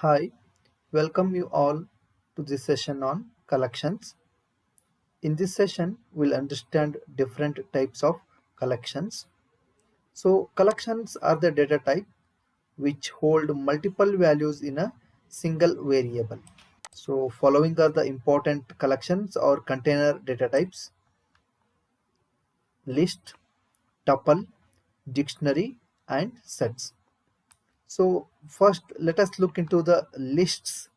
Hi, welcome you all to this session on collections. In this session, we'll understand different types of collections. So, collections are the data type which hold multiple values in a single variable. So, following are the important collections or container data types: list, tuple, dictionary, and sets. So, first let us look into the lists.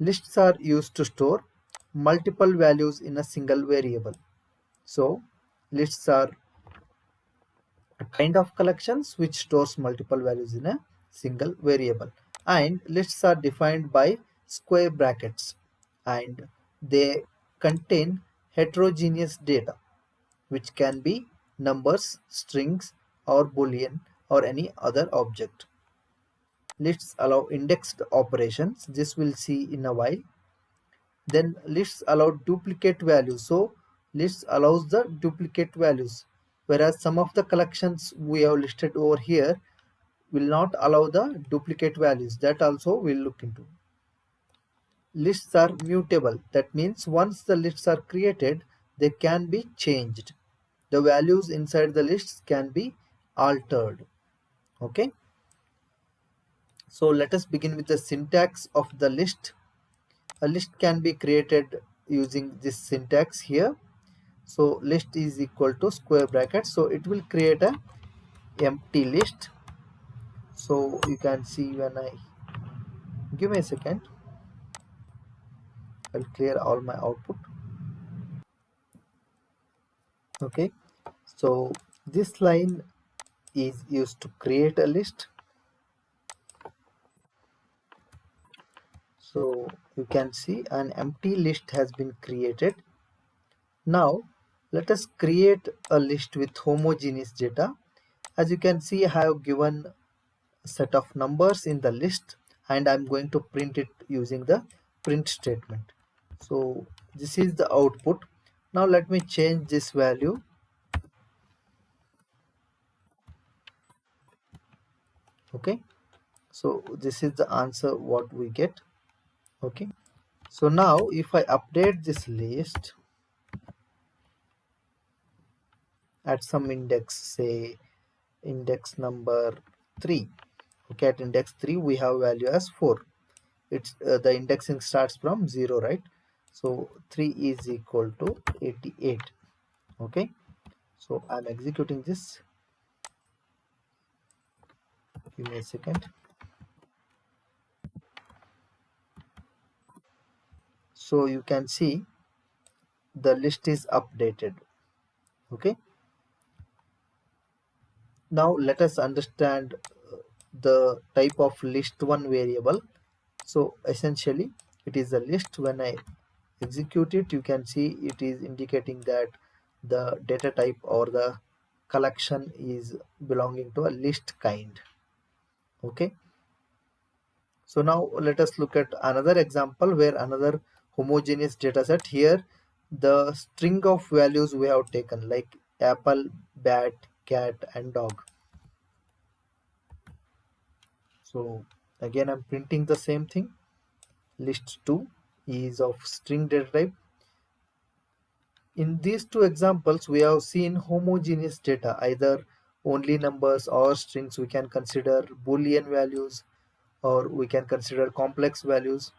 Lists are used to store multiple values in a single variable. So, lists are a kind of collections which stores multiple values in a single variable. And lists are defined by square brackets and they contain heterogeneous data which can be numbers, strings, or boolean or any other object. Lists allow indexed operations. This we'll see in a while. Then lists allow duplicate values. So lists allows the duplicate values, whereas some of the collections we have listed over here will not allow the duplicate values. That also we'll look into. Lists are mutable. That means once the lists are created, they can be changed. The values inside the lists can be altered. Okay, so let us begin with the syntax of the list. A list can be created using this syntax here. So list is equal to square bracket, so it will create a empty list. So you can see when I give me a second, I'll clear all my output. Okay, so this line is used to create a list. So you can see an empty list has been created. Now let us create a list with homogeneous data. As you can see, I have given set of numbers in the list and I'm going to print it using the print statement. So this is the output. Now let me change this value. Okay, so this is the answer what we get. Okay, so now if I update this list at some index, say index number 3. Okay, at index 3 we have value as 4. It's the indexing starts from 0, right? So 3 is equal to 88. Okay, so I'm executing this. Give me a second. So you can see the list is updated. Okay, now let us understand the type of list1 variable. So essentially it is a list. When I execute it, you can see it is indicating that the data type or the collection is belonging to a list kind. Okay, so now let us look at another example where another homogeneous data set. Here the string of values we have taken, like apple, bat, cat, and dog. So again I'm printing the same thing. List2 is of string data type. In these two examples we have seen homogeneous data, either only numbers or strings. We can consider boolean values or we can consider complex values,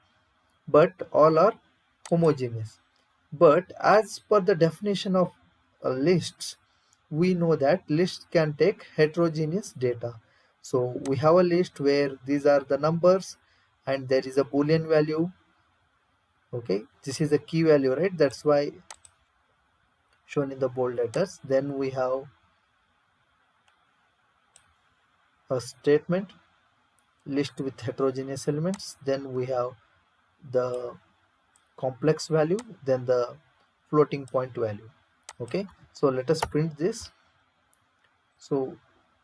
but all are homogeneous. But as per the definition of lists, we know that lists can take heterogeneous data. So we have a list where these are the numbers and there is a boolean value. Okay, this is a key value, right? That's why shown in the bold letters. Then we have a statement list with heterogeneous elements. Then we have the complex value, then the floating point value. Okay, so let us print this. So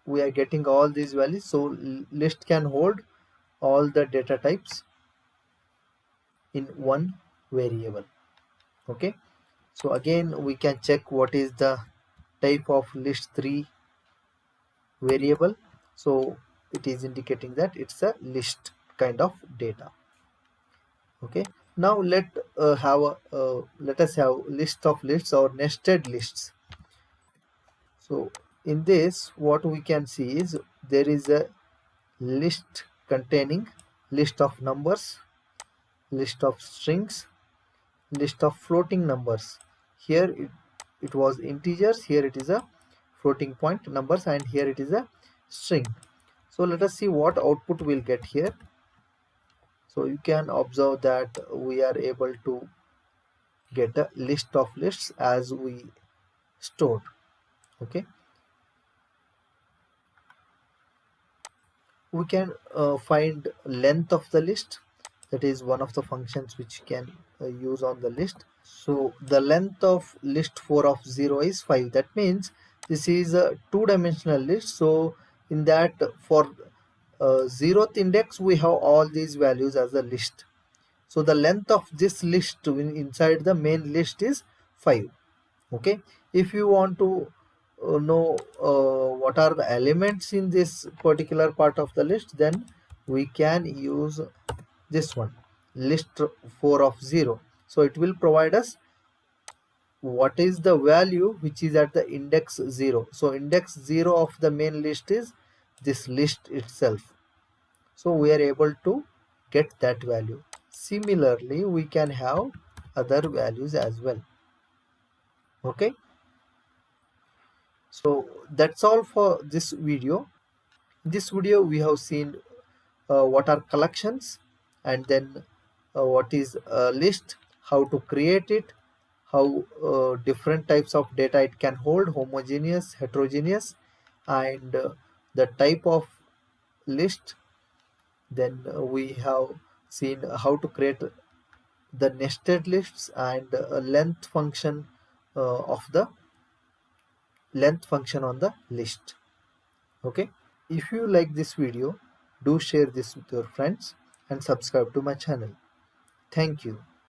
we are getting all these values. So list can hold all the data types in one variable. Okay, so again we can check what is the type of list3. variable, so it is indicating that it's a list kind of data. Okay, now let us have list of lists or nested lists. So in this, what we can see is there is a list containing list of numbers, list of strings, list of floating numbers. Here it was integers, here it is a floating point numbers, and here it is a string. So let us see what output we'll get here. So you can observe that we are able to get a list of lists as we stored. Okay, we can find length of the list. That is one of the functions which can use on the list. So the length of list 4 of 0 is 5. That means this is a two-dimensional list. So in that, for 0th index we have all these values as a list. So the length of this list inside the main list is 5. Okay, if you want to know what are the elements in this particular part of the list, then we can use this one, list 4 of 0. So it will provide us what is the value which is at the index 0. So index 0 of the main list is this list itself. So we are able to get that value. Similarly, we can have other values as well. Okay, so that's all for this video. In this video we have seen what are collections, and then what is a list, how to create it, how different types of data it can hold, homogeneous, heterogeneous, and the type of list. Then we have seen how to create the nested lists and a length function of the length function on the list. Okay, if you like this video, do share this with your friends and subscribe to my channel. Thank you.